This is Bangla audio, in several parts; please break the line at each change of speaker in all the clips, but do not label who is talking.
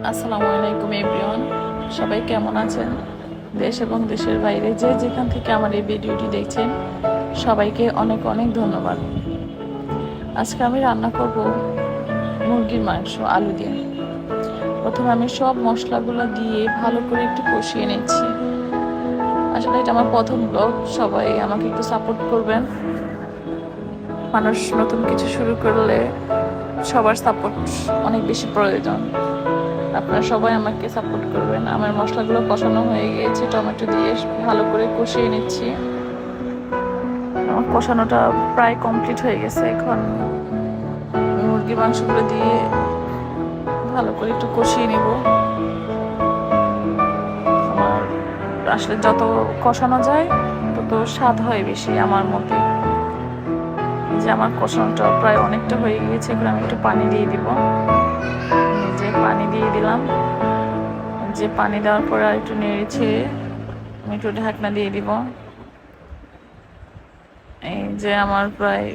আসসালামু আলাইকুম এভরিওয়ান, সবাই কেমন আছেন? দেশ এবং দেশের বাইরে যে যেখান থেকে আমার এই ভিডিওটি দেখছেন সবাইকে অনেক অনেক ধন্যবাদ। আজকে আমি রান্না করব মুরগির মাংস আলু দিয়ে। প্রথমে আমি সব মশলাগুলো দিয়ে ভালো করে একটু কষিয়ে নিচ্ছি। আসলে এটা আমার প্রথম ব্লগ, সবাই আমাকে একটু সাপোর্ট করবেন। মানুষ নতুন কিছু শুরু করলে সবার সাপোর্ট অনেক বেশি প্রয়োজন। আপনারা সবাই আমাকে সাপোর্ট করবেন। আমার মশলাগুলো কষানো হয়ে গিয়েছে, টমেটো দিয়ে ভালো করে কষিয়ে নিচ্ছি। আমার কষানোটা প্রায় কমপ্লিট হয়ে গেছে। এখন মুরগির মাংসগুলো দিয়ে ভালো করে একটু কষিয়ে নিব। আমার আসলে যত কষানো যায় তত স্বাদ হয় বেশি আমার মতে। যে আমার কষানোটা প্রায় অনেকটা হয়ে গিয়েছে, এখন আমি একটু পানি দিয়ে দিব। যে পানি দিয়ে দিলাম, যে পানি দেওয়ার পরে আর একটু নেড়েছে আমি একটু ঢাকনা দিয়ে দিব। এই যে আমার প্রায়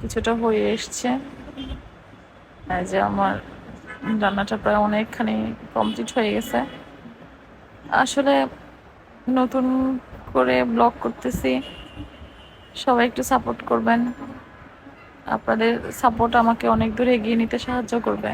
কিছুটা হয়ে এসছে। এই যে আমার রান্নাটা প্রায় অনেকখানি কমপ্লিট হয়ে গেছে। আসলে নতুন করে ব্লগ করতেছি, সবাই একটু সাপোর্ট করবেন। আপনাদের সাপোর্ট আমাকে অনেক দূর এগিয়ে নিতে সাহায্য করবে।